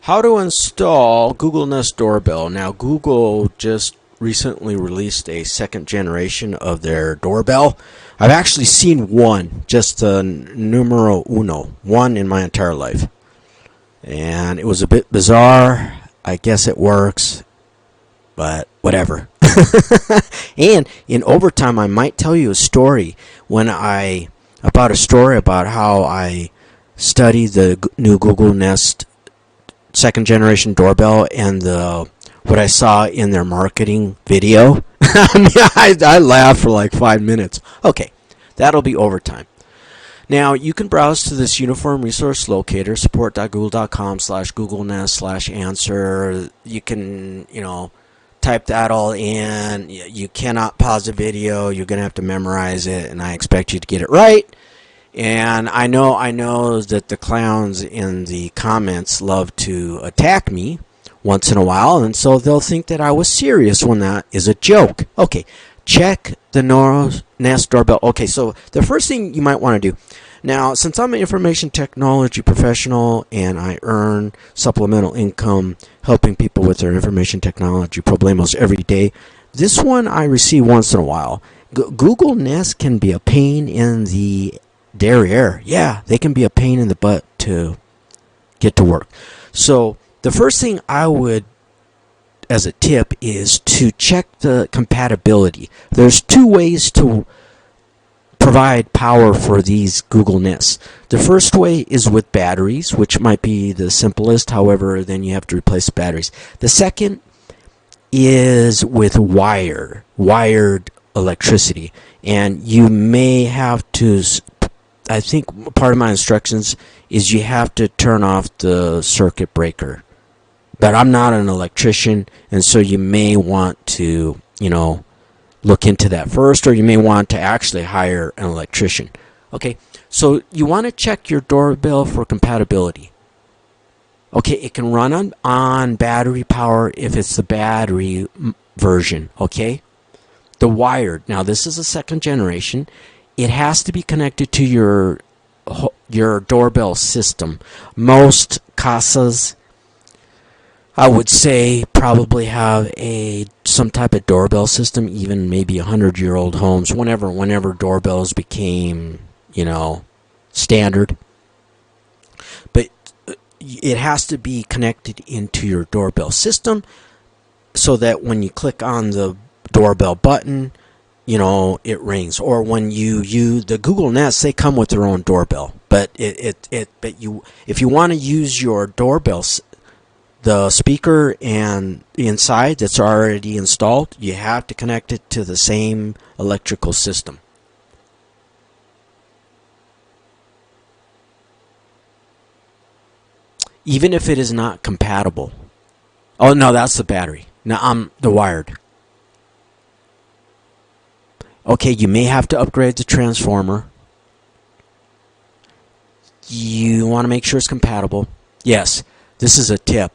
How to install Google Nest Doorbell. Now, Google just recently released a second generation of their doorbell. I've actually seen one, just the numero uno, one in my entire life. And it was a bit bizarre. I guess it works, but whatever. And in overtime, I might tell you a story about how I studied the new Google Nest second generation doorbell and what I saw in their marketing video. I laughed for like 5 minutes. Okay, that'll be overtime. Now, you can browse to this uniform resource locator, support.google.com/google-nest/answer. You can, type that all in. You cannot pause the video. You're going to have to memorize it, and I expect you to get it right. And I know that the clowns in the comments love to attack me once in a while, and so they'll think that I was serious when that is a joke. Okay, check the Nest Doorbell. Okay, so the first thing you might want to do, now, since I'm an information technology professional and I earn supplemental income helping people with their information technology problemos every day, this one I receive once in a while. Google Nest can be a pain in the derriere. Yeah, they can be a pain in the butt to get to work. So the first thing I would, as a tip, is to check the compatibility. There's two ways to provide power for these Google Nests. The first way is with batteries, which might be the simplest. However, then you have to replace the batteries. The second is with wired electricity, and you may have to, I think part of my instructions is you have to turn off the circuit breaker. But I'm not an electrician, and so you may want to, look into that first, or you may want to actually hire an electrician. Okay, so you want to check your doorbell for compatibility. Okay, it can run on battery power if it's the battery version, okay? The wired, now this is a second generation. It has to be connected to your doorbell system. Most casas, I would say, probably have some type of doorbell system, even maybe 100-year-old homes, whenever doorbells became, standard. But it has to be connected into your doorbell system so that when you click on the doorbell button, it rings. Or when you use the Google Nest, they come with their own doorbell. But if you want to use your doorbell, the speaker and inside that's already installed, you have to connect it to the same electrical system. Even if it is not compatible. Oh no, that's the battery. Now I'm the wired. Okay, you may have to upgrade the transformer. You want to make sure it's compatible. Yes, this is a tip.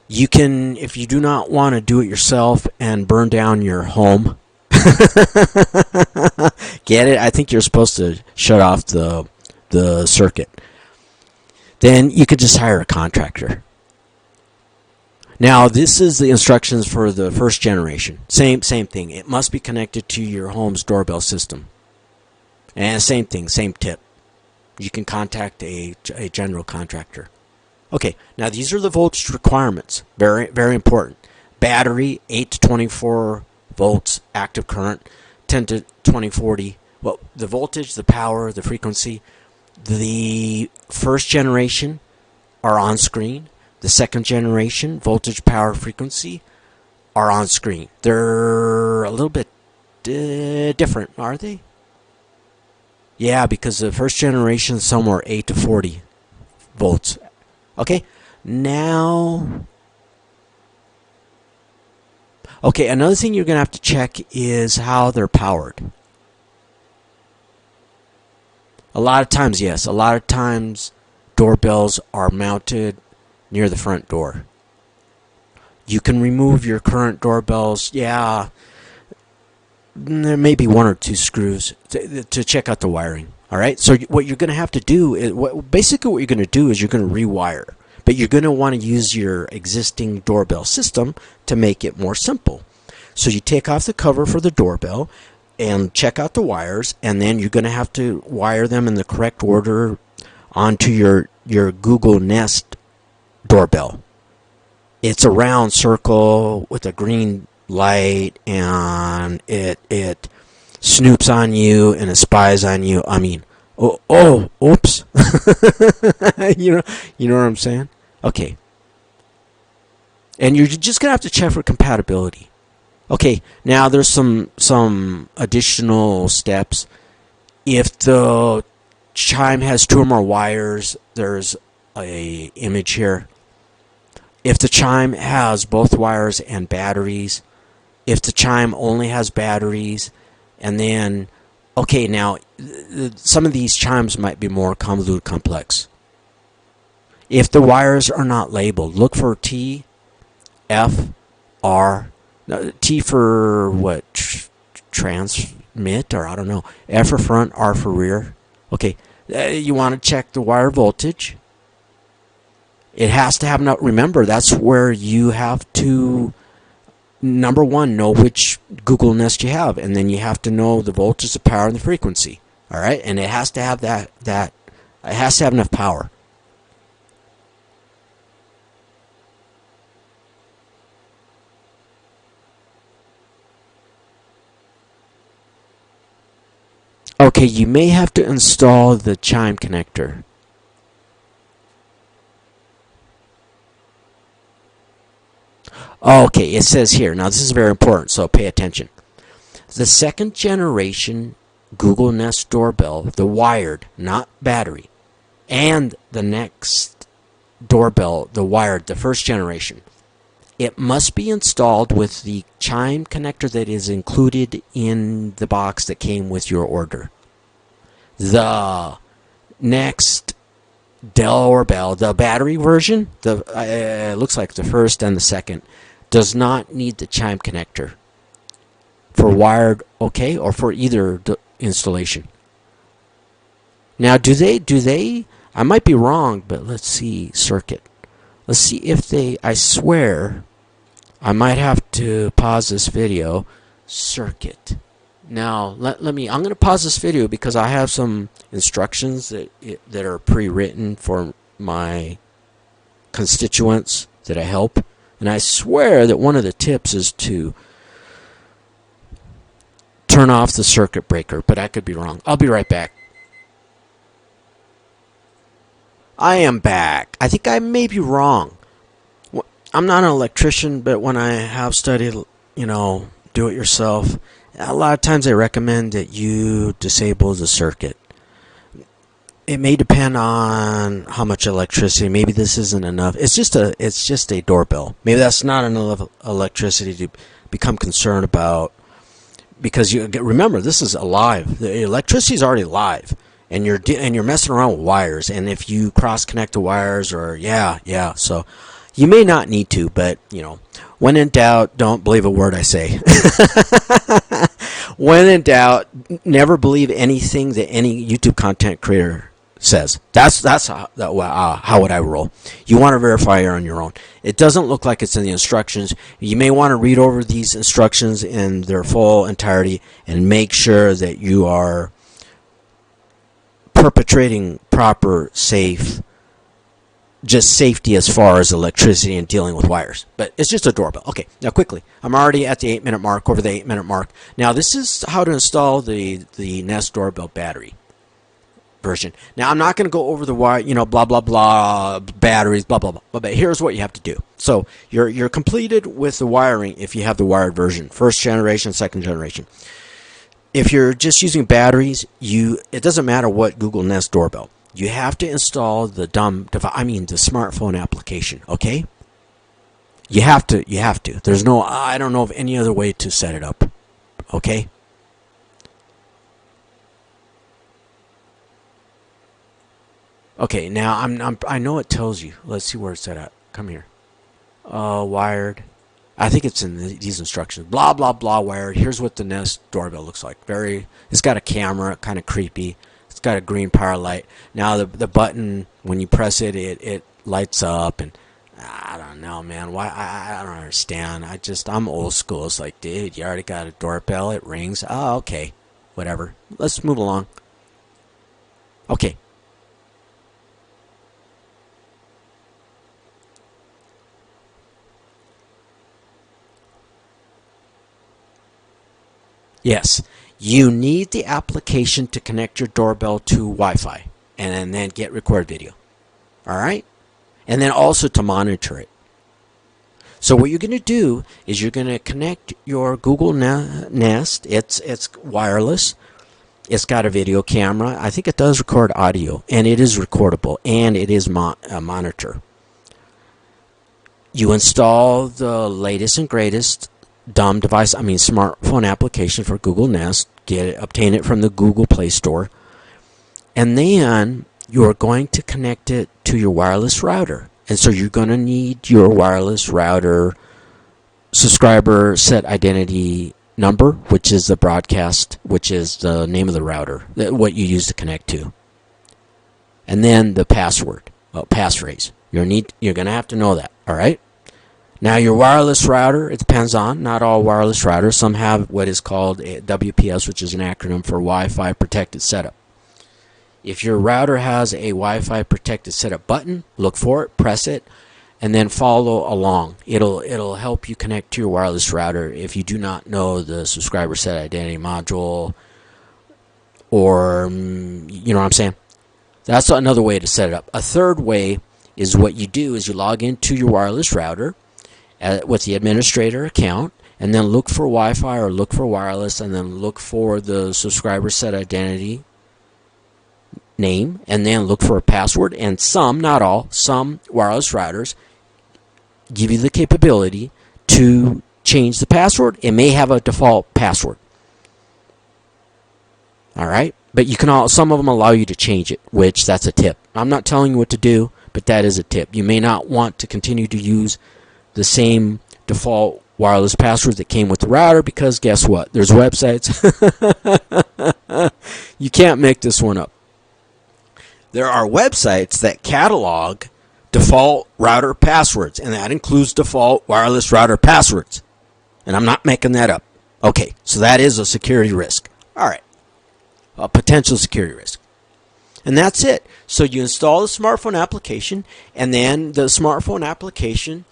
You can, if you do not want to do it yourself and burn down your home, get it? I think you're supposed to shut off the circuit. Then you could just hire a contractor. Now, this is the instructions for the first generation. Same thing. It must be connected to your home's doorbell system. And same thing, same tip. You can contact a general contractor. Okay, now these are the voltage requirements. Very, very important. Battery, 8 to 24 volts active current, 10 to 2040. Well, the voltage, the power, the frequency. The first generation are on screen. The second generation, voltage, power, frequency, are on screen. They're a little bit different, are they? Yeah, because the first generation, some were 8 to 40 volts. Okay, now, another thing you're going to have to check is how they're powered. A lot of times doorbells are mounted near the front door. You can remove your current doorbells. Yeah, there may be one or two screws to check out the wiring. All right. So what you're going to have to do is basically what you're going to do is you're going to rewire. but you're going to want to use your existing doorbell system to make it more simple. So you take off the cover for the doorbell and check out the wires, and then you're going to have to wire them in the correct order onto your Google Nest doorbell. It's a round circle with a green light, and it snoops on you and it spies on you. I mean, oops. you know what I'm saying? Okay. And you're just gonna have to check for compatibility. Okay, now there's some additional steps. If the chime has 2 or more wires, there's a image here. If the chime has both wires and batteries, if the chime only has batteries, and then, okay, now some of these chimes might be more convoluted, complex. If the wires are not labeled, look for T, F, R, T for what? Transmit, or I don't know. F for front, R for rear. Okay, you want to check the wire voltage. It has to have, remember, that's where you have to, number one, know which Google Nest you have, and then you have to know the voltage, the power, and the frequency. All right, and it has to have that it has to have enough power. Okay, you may have to install the chime connector. Okay, it says here, now this is very important, so pay attention. The second generation Google Nest doorbell, the wired, not battery, and the next doorbell, the wired, the first generation, it must be installed with the chime connector that is included in the box that came with your order. The next doorbell, the battery version, it looks like the first and the second, does not need the chime connector for wired, okay, or for either installation. Now, do they, I might be wrong, but let's see, circuit. Let's see if they, I swear, I might have to pause this video. Circuit. Now, I'm going to pause this video because I have some instructions that are pre-written for my constituents that I help. And I swear that one of the tips is to turn off the circuit breaker, but I could be wrong. I'll be right back. I am back. I think I may be wrong. I'm not an electrician, but when I have studied, do it yourself, a lot of times they recommend that you disable the circuit. It may depend on how much electricity. Maybe this isn't enough. It's just a doorbell. Maybe that's not enough electricity to become concerned about, because you remember, this is alive. The electricity is already live, and you're messing around with wires. And if you cross connect the wires, or so you may not need to, but when in doubt, don't believe a word I say. When in doubt, never believe anything that any YouTube content creator says. That's how would I roll. You want to verify on your own. It doesn't look like it's in the instructions. You may want to read over these instructions in their full entirety and make sure that you are perpetrating proper, safe, just safety as far as electricity and dealing with wires. But it's just a doorbell. Okay, now quickly. I'm already at the 8-minute mark, over the 8-minute mark. Now this is how to install the Nest doorbell battery version. Now I'm not going to go over the wire, blah blah blah, batteries, blah blah blah. But here's what you have to do. So you're completed with the wiring if you have the wired version, first generation, second generation. If you're just using batteries, it doesn't matter what Google Nest doorbell. You have to install the the smartphone application, okay? You have to. I don't know of any other way to set it up, okay? Okay, now I know it tells you. Let's see where it's set at. Come here. Wired. I think it's in these instructions. Blah blah blah wired. Here's what the Nest doorbell looks like. It's got a camera, kind of creepy. It's got a green power light. Now the button, when you press it, it lights up, and I don't know, man. Why? I don't understand. I'm old school. It's like, dude, you already got a doorbell. It rings. Oh, okay. Whatever. Let's move along. Okay. Yes. You need the application to connect your doorbell to Wi-Fi and then get record video. All right? And then also to monitor it. So what you're going to do is you're going to connect your Google Nest. It's wireless. It's got a video camera. I think it does record audio, and it is recordable, and it is a monitor. You install the latest and greatest smartphone application for Google Nest. Obtain it from the Google Play Store, and then you're going to connect it to your wireless router. And so you're going to need your wireless router subscriber set identity number, which is the broadcast, which is the name of the router, what you use to connect to. And then the password, passphrase. You're going to have to know that, all right? Now your wireless router, it depends on, not all wireless routers. Some have what is called a WPS, which is an acronym for Wi-Fi Protected Setup. If your router has a Wi-Fi Protected Setup button, look for it, press it, and then follow along. It'll help you connect to your wireless router if you do not know the subscriber set identity module, or you know what I'm saying. That's another way to set it up. A third way is what you do is you log into your wireless router with the administrator account, and then look for Wi-Fi or look for wireless, and then look for the subscriber set identity name, and then look for a password. And some, not all, some wireless routers give you the capability to change the password. It may have a default password. All right, but some of them allow you to change it, which that's a tip. I'm not telling you what to do, but that is a tip. You may not want to continue to use the same default wireless password that came with the router, because guess what? There's websites. You can't make this one up. There are websites that catalog default router passwords, and that includes default wireless router passwords. And I'm not making that up. Okay, so that is a security risk. All right, a potential security risk. And that's it. So you install the smartphone application, and then the smartphone application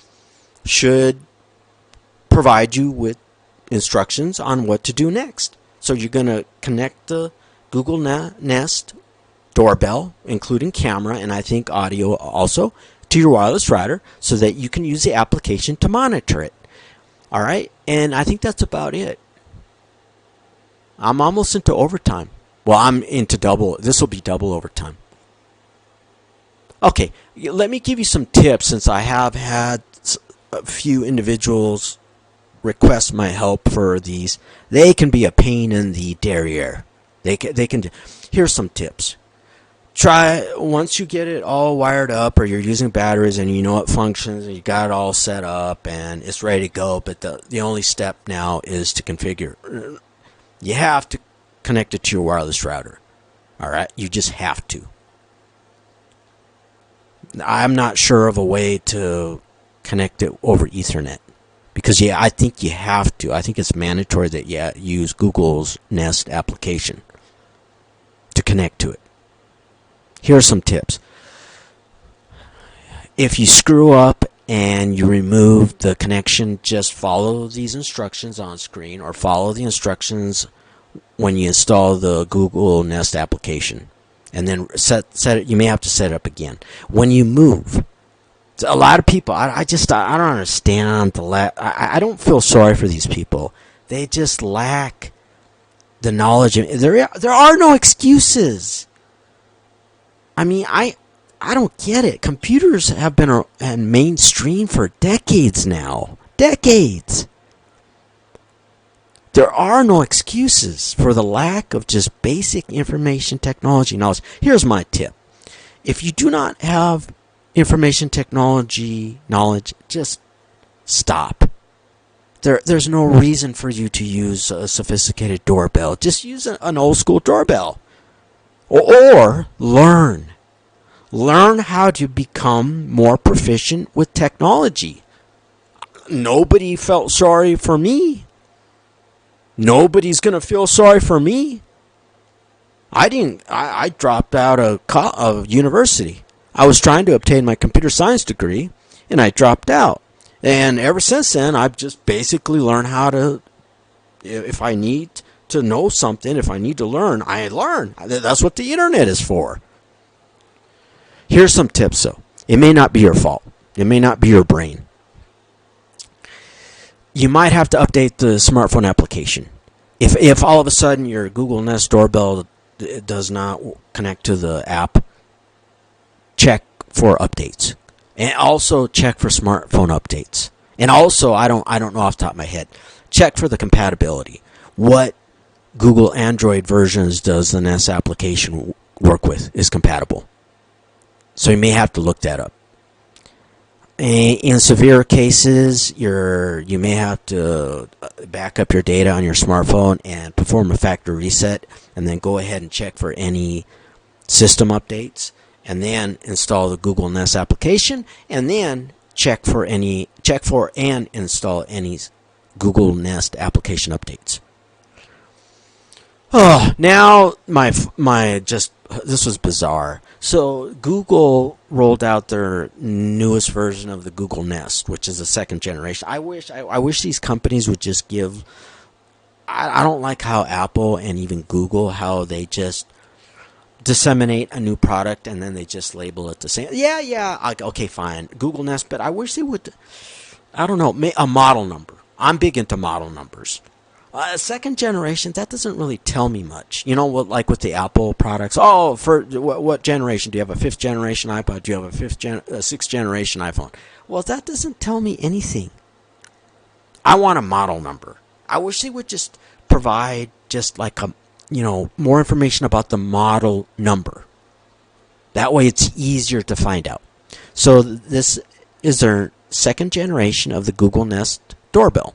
should provide you with instructions on what to do next. So you're going to connect the Google Nest doorbell, including camera and I think audio also, to your wireless router so that you can use the application to monitor it. All right, and I think that's about it. I'm almost into overtime. Well, I'm into double. This will be double overtime. Okay, let me give you some tips, since I have had a few individuals request my help for these. They can be a pain in the derriere. They can. Here's some tips. Try, once you get it all wired up, or you're using batteries and you know it functions and you got it all set up and it's ready to go, but the only step now is to configure. You have to connect it to your wireless router. All right, you just have to. I'm not sure of a way to connect it over Ethernet, because I think you have to. I think it's mandatory that you use Google's Nest application to connect to it. Here are some tips. If you screw up and you remove the connection, just follow these instructions on screen, or follow the instructions when you install the Google Nest application, and then set it. You may have to set it up again. When you move, a lot of people, I don't understand I don't feel sorry for these people. They just lack the knowledge. There are no excuses. I mean, I don't get it. Computers have been mainstream for decades now. Decades. There are no excuses for the lack of just basic information technology knowledge. Here's my tip. If you do not have information technology knowledge, just stop. There's no reason for you to use a sophisticated doorbell. Just use an old school doorbell. Or learn Learn how to become more proficient with technology. Nobody felt sorry for me. Nobody's going to feel sorry for me. I dropped out of university. I was trying to obtain my computer science degree, and I dropped out. And ever since then, I've just basically learned how to, if I need to know something, if I need to learn, I learn. That's what the internet is for. Here's some tips, though. It may not be your fault. It may not be your brain. You might have to update the smartphone application. If all of a sudden your Google Nest Doorbell does not connect to the app, check for updates. And also check for smartphone updates. And also, I don't know off the top of my head, check for the compatibility. What Google Android versions does the Nest application work with is compatible. So you may have to look that up. In severe cases, you may have to back up your data on your smartphone and perform a factory reset, and then go ahead and check for any system updates, and then install the Google Nest application, and then check for and install any Google Nest application updates. Oh, now this was bizarre. So Google rolled out their newest version of the Google Nest, which is the second generation. I wish these companies would just give. I don't like how Apple and even Google, how they just disseminate a new product and then they just label it the same. Yeah. Okay, fine, Google Nest, but I wish they would. I don't know, a model number. I'm big into model numbers. Second generation, that doesn't really tell me much. You know what, like with the Apple products. Oh, for what generation? Do you have a 5th generation iPod? Do you have a 6th generation iPhone? Well, that doesn't tell me anything. I want a model number. I wish they would just provide just like more information about the model number. That way it's easier to find out. So this is their second generation of the Google Nest Doorbell.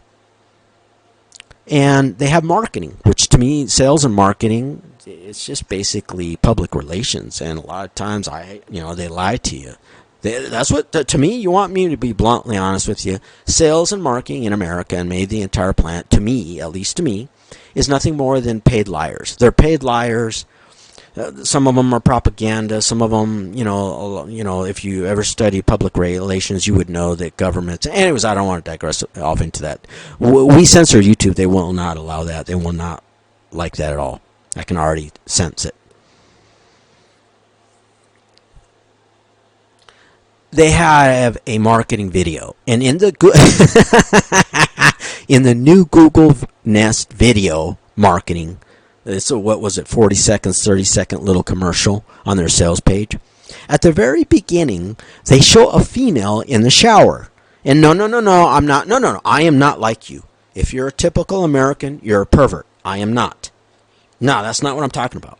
And they have marketing, which to me, sales and marketing, it's just basically public relations. And a lot of times, they lie to you. That's what, to me, you want me to be bluntly honest with you. Sales and marketing in America and maybe the entire planet, to me, at least to me, is nothing more than paid liars. They're paid liars. Some of them are propaganda. Some of them, if you ever study public relations, you would know that governments. Anyways, I don't want to digress off into that. We censor YouTube. They will not allow that. They will not like that at all. I can already sense it. They have a marketing video, and in the in the new Google Nest video marketing. So what was it, 40 seconds, 30-second little commercial on their sales page. At the very beginning, they show a female in the shower. And no, I am not like you. If you're a typical American, you're a pervert. I am not. No, that's not what I'm talking about.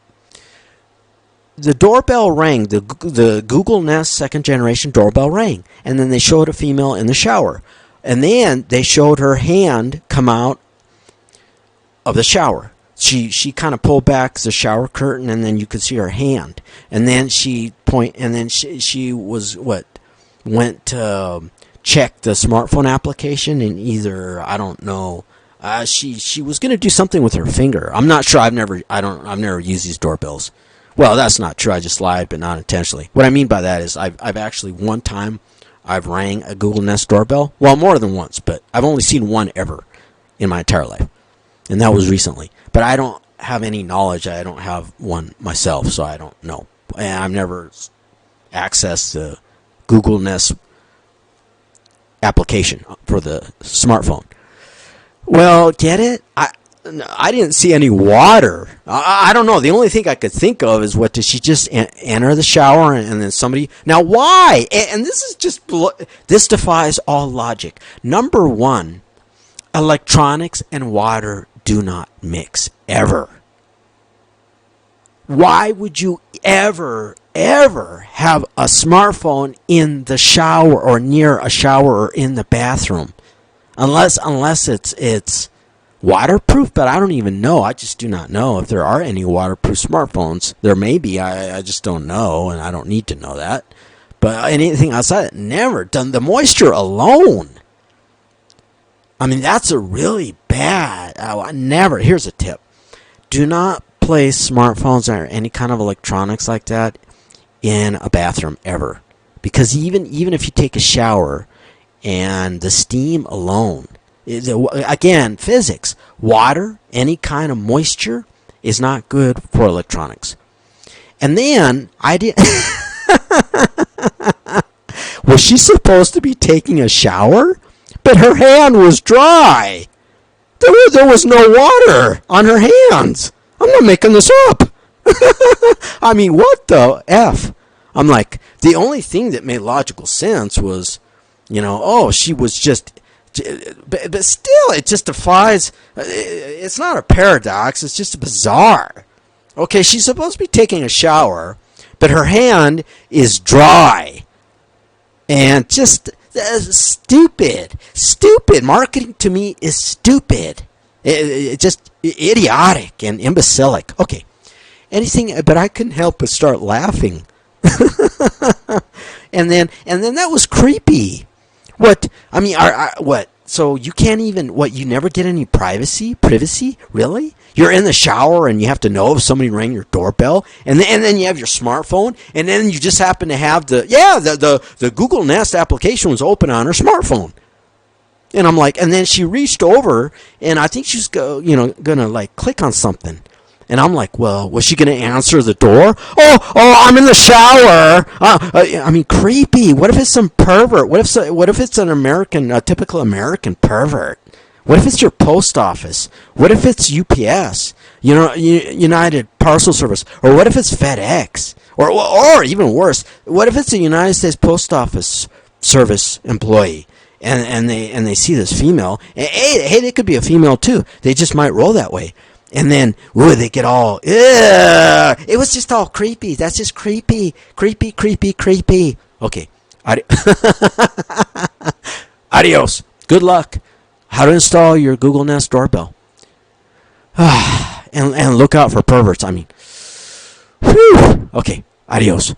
The doorbell rang, the Google Nest second generation doorbell rang. And then they showed a female in the shower. And then they showed her hand come out of the shower. She kind of pulled back the shower curtain, and then you could see her hand. And then she went to check the smartphone application, and either, I don't know, she was going to do something with her finger. I'm not sure. I've never used these doorbells. Well, that's not true. I just lied, but not intentionally. What I mean by that is I've actually one time I've rang a Google Nest doorbell. Well, more than once, but I've only seen one ever in my entire life. And that was recently. But I don't have any knowledge. I don't have one myself, so I don't know. And I've never accessed the Google Nest application for the smartphone. Well, get it? I didn't see any water. I don't know. The only thing I could think of is, what, did she just enter the shower and then somebody... Now, why? And this defies all logic. Number one, electronics and water do not mix, ever. Why would you ever have a smartphone in the shower or near a shower or in the bathroom? Unless it's Waterproof, but I don't even know. I just do not know if there are any waterproof smartphones. There may be. I just don't know, and I don't need to know that. But anything outside, never done. The moisture alone. I mean, that's a really bad. I never. Here's a tip: do not place smartphones or any kind of electronics like that in a bathroom ever, because even if you take a shower, and the steam alone. Again, physics. Water, any kind of moisture, is not good for electronics. And then, I did. Was she supposed to be taking a shower? But her hand was dry. There was no water on her hands. I'm not making this up. I mean, what the F? I'm like, the only thing that made logical sense was, she was just... But still, it just defies... It's not a paradox. It's just bizarre. Okay, she's supposed to be taking a shower, but her hand is dry. And just stupid. Stupid. Marketing to me is stupid. It just idiotic and imbecilic. Okay, but I couldn't help but start laughing. and then that was creepy. What? I mean, what? So you can't even, you never get any privacy? Really? You're in the shower and you have to know if somebody rang your doorbell, and then you have your smartphone, and then you just happen to have the Google Nest application was open on her smartphone. And I'm like, and then she reached over, and I think she's gonna like click on something. And I'm like, well, was she going to answer the door? Oh, I'm in the shower. I mean, creepy. What if it's some pervert? What if it's a typical American pervert? What if it's your post office? What if it's UPS? United Parcel Service? Or what if it's FedEx? Or even worse, what if it's a United States Post Office Service employee? And they see this female. Hey, they could be a female too. They just might roll that way. And then, they get all, ugh. It was just all creepy. That's just creepy. Creepy. Okay. Adios. Good luck. How to install your Google Nest doorbell. And look out for perverts. I mean, whew. Okay. Adios.